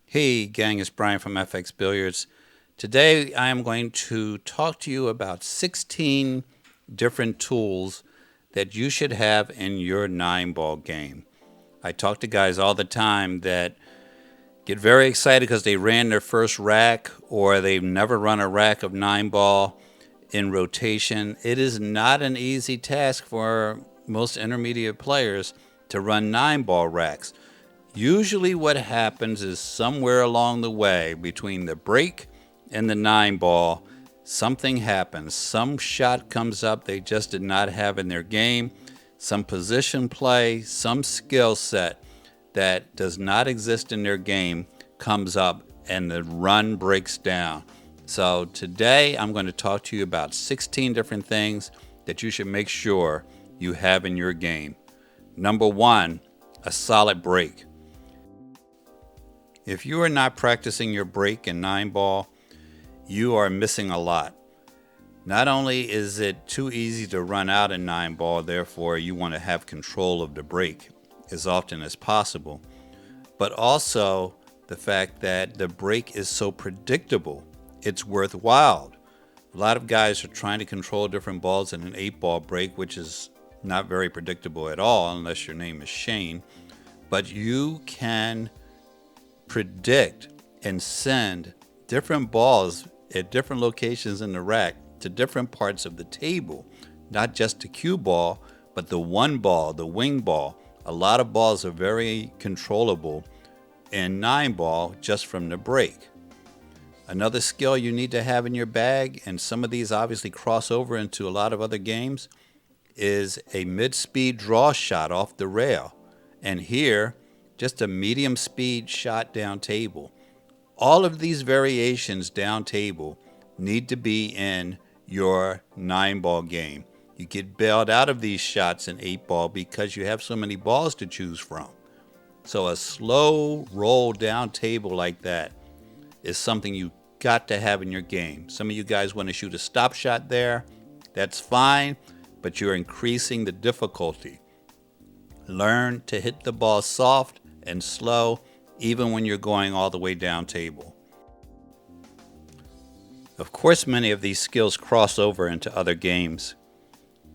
Hey gang, it's Bryan from FXBilliards. Today I am going to talk to you about 16 different tools that you should have in your 9-ball game. I talk to guys all the time that get very excited because they ran their first rack or they've never run a rack of 9-ball in rotation. It is not an easy task for most intermediate players to run 9-ball racks. Usually what happens is somewhere along the way between the break and the 9-ball, something happens. Some shot comes up they just did not have in their game, some position play, some skill set that does not exist in their game comes up and the run breaks down. So today I'm going to talk to you about 16 different things that you should make sure you have in your game. Number one, a solid break. If you are not practicing your break in 9-ball, you are missing a lot. Not only is it too easy to run out in 9-ball, therefore you want to have control of the break as often as possible, but also the fact that the break is so predictable, it's worthwhile. A lot of guys are trying to control different balls in an 8-ball break, which is not very predictable at all unless your name is Shane, but you can predict and send different balls at different locations in the rack to different parts of the table, not just the cue ball, but the 1-ball, the wing ball. A lot of balls are very controllable in 9-ball just from the break. Another skill you need to have in your bag, and some of these obviously cross over into a lot of other games, is a mid-speed draw shot off the rail. And here, just a medium speed shot down table. All of these variations down table need to be in your 9-ball game. You get bailed out of these shots in 8-ball because you have so many balls to choose from. So a slow roll down table like that is something you got to have in your game. Some of you guys want to shoot a stop shot there. That's fine, but you're increasing the difficulty. Learn to hit the ball soft and slow, even when you're going all the way down table. Of course, many of these skills cross over into other games.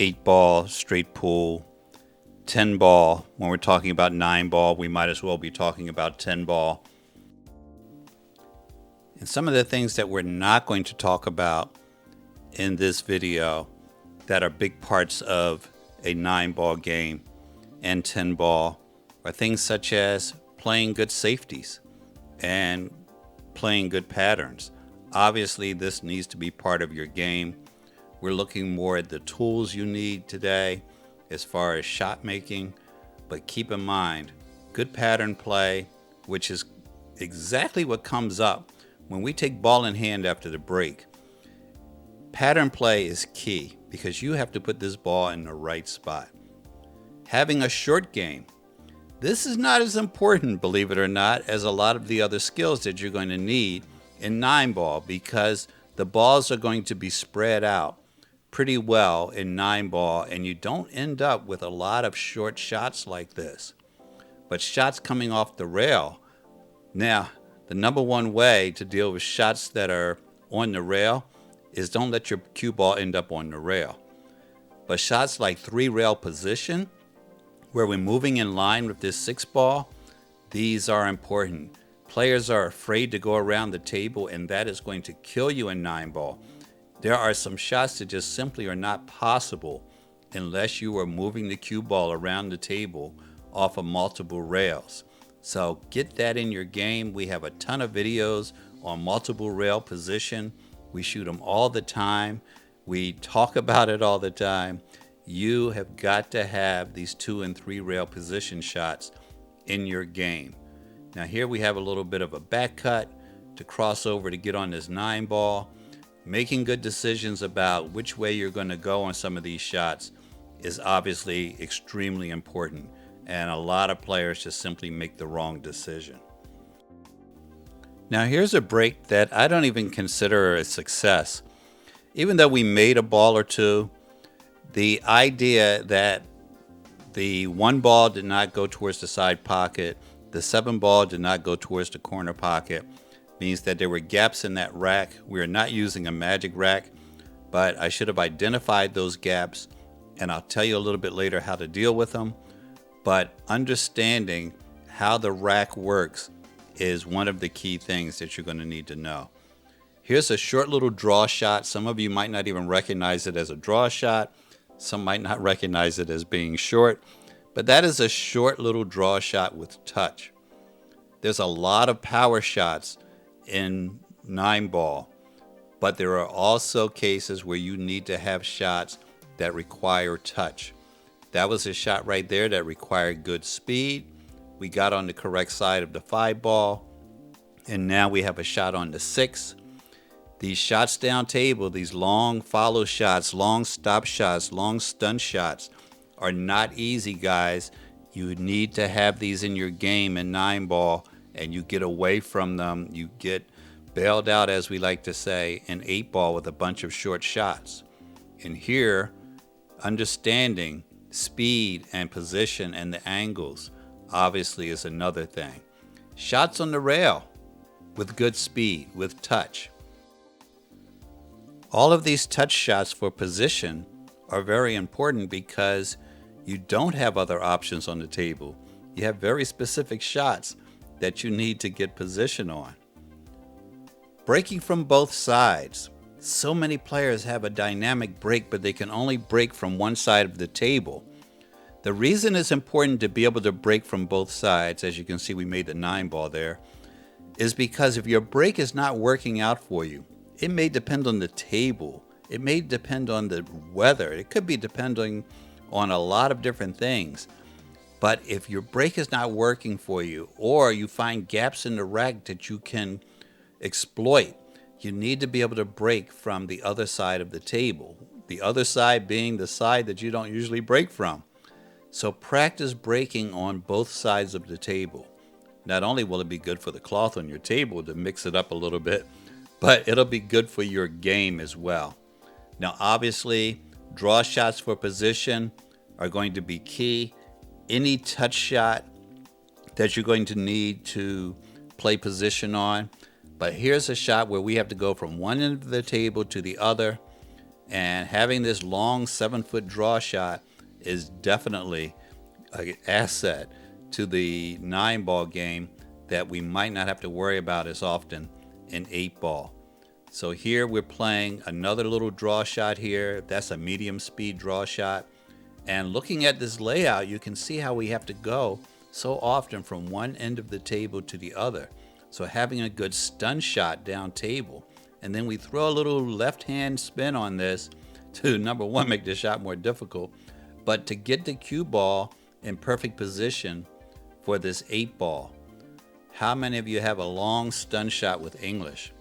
8-ball, straight pool, 10-ball. When we're talking about 9-ball, we might as well be talking about 10-ball. And some of the things that we're not going to talk about in this video that are big parts of a 9-ball game and 10-ball are things such as playing good safeties and playing good patterns. Obviously, this needs to be part of your game. We're looking more at the tools you need today as far as shot making, but keep in mind, good pattern play, which is exactly what comes up when we take ball in hand after the break. Pattern play is key because you have to put this ball in the right spot. Having a short game. This is not as important, believe it or not, as a lot of the other skills that you're going to need in 9-ball because the balls are going to be spread out pretty well in 9-ball and you don't end up with a lot of short shots like this. But shots coming off the rail. Now, the number one way to deal with shots that are on the rail is don't let your cue ball end up on the rail. But shots like 3-rail position, where we're moving in line with this 6-ball, these are important. Players are afraid to go around the table, and that is going to kill you in 9-ball. There are some shots that just simply are not possible unless you are moving the cue ball around the table off of multiple rails. So get that in your game. We have a ton of videos on multiple rail position. We shoot them all the time. We talk about it all the time. You have got to have these 2 and 3 rail position shots in your game. Now here we have a little bit of a back cut to cross over to get on this 9-ball. Making good decisions about which way you're going to go on some of these shots is obviously extremely important, and a lot of players just simply make the wrong decision. Now here's a break that I don't even consider a success. Even though we made a ball or two, the idea that the 1 ball did not go towards the side pocket, The 7 ball did not go towards the corner pocket. Means that there were gaps in that rack. We are not using a magic rack, but I should have identified those gaps, and I'll tell you a little bit later how to deal with them. But understanding how the rack works is one of the key things that you're going to need to know. Here's a short little draw shot. Some of you might not even recognize it as a draw shot. Some might not recognize it as being short, but that is a short little draw shot with touch. There's a lot of power shots in 9 ball, but there are also cases where you need to have shots that require touch. That was a shot right there that required good speed. We got on the correct side of the 5 ball, and now we have a shot on the 6. These shots down table, these long follow shots, long stop shots, long stun shots are not easy, guys. You need to have these in your game in 9 ball, and you get away from them. You get bailed out, as we like to say, in 8 ball with a bunch of short shots. And here, understanding speed and position and the angles obviously is another thing. Shots on the rail with good speed, with touch. All of these touch shots for position are very important because you don't have other options on the table. You have very specific shots that you need to get position on. Breaking from both sides. So many players have a dynamic break, but they can only break from one side of the table. The reason it's important to be able to break from both sides, as you can see we made the 9 ball there, is because if your break is not working out for you, it may depend on the table. It may depend on the weather. It could be depending on a lot of different things. But if your break is not working for you, or you find gaps in the rack that you can exploit, you need to be able to break from the other side of the table. The other side being the side that you don't usually break from. So practice breaking on both sides of the table. Not only will it be good for the cloth on your table to mix it up a little bit, but it'll be good for your game as well. Now, obviously, draw shots for position are going to be key. Any touch shot that you're going to need to play position on. But here's a shot where we have to go from one end of the table to the other. And having this long 7-foot draw shot is definitely an asset to the 9 ball game that we might not have to worry about as often in 8 ball. So here we're playing another little draw shot here. That's a medium speed draw shot. And looking at this layout, you can see how we have to go so often from one end of the table to the other. So having a good stun shot down table, and then we throw a little left hand spin on this to, number one, make the shot more difficult, but to get the cue ball in perfect position for this 8 ball. How many of you have a long stun shot with English?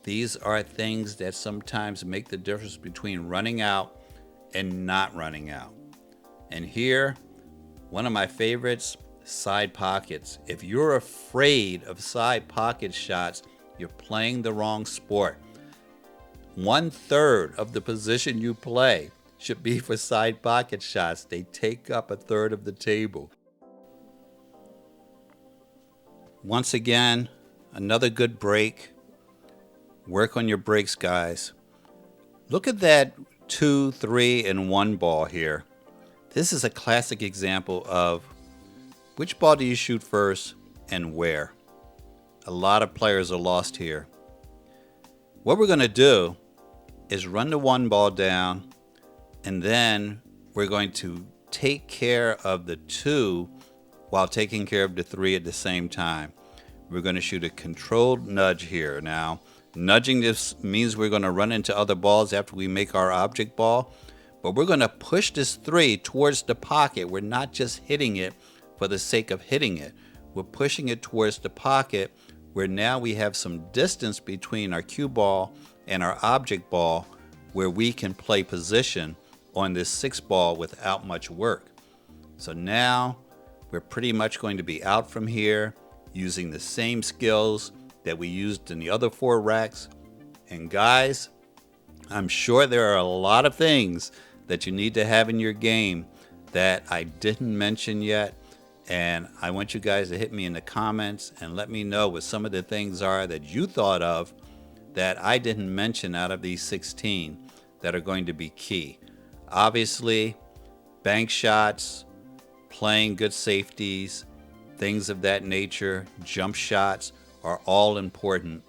These are things that sometimes make the difference between running out and not running out. And here, one of my favorites, side pockets. If you're afraid of side pocket shots, you're playing the wrong sport. 1/3 of the position you play should be for side pocket shots. They take up 1/3 of the table. Once again, another good break. Work on your breaks, guys. Look at that 2, 3, and 1 ball here. This is a classic example of which ball do you shoot first and where. A lot of players are lost here. What we're going to do is run the 1 ball down, and then we're going to take care of the 2 while taking care of the 3 at the same time. We're going to shoot a controlled nudge here. Now, nudging this means we're going to run into other balls after we make our object ball, but we're going to push this 3 towards the pocket. We're not just hitting it for the sake of hitting it. We're pushing it towards the pocket where now we have some distance between our cue ball and our object ball where we can play position on this 6 ball without much work. So now we're pretty much going to be out from here using the same skills that we used in the other 4 racks. And guys, I'm sure there are a lot of things that you need to have in your game that I didn't mention yet. And I want you guys to hit me in the comments and let me know what some of the things are that you thought of that I didn't mention out of these 16 that are going to be key. Obviously, bank shots, playing good safeties, things of that nature, jump shots are all important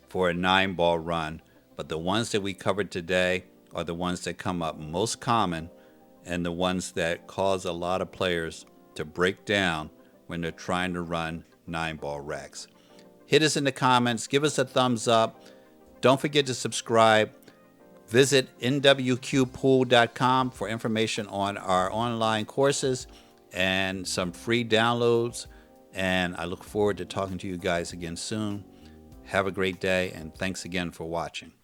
for a 9-ball run. But the ones that we covered today are the ones that come up most common and the ones that cause a lot of players to break down when they're trying to run 9-ball racks. Hit us in the comments, give us a thumbs up. Don't forget to subscribe. Visit nwqpool.com for information on our online courses and some free downloads. And I look forward to talking to you guys again soon. Have a great day, and thanks again for watching.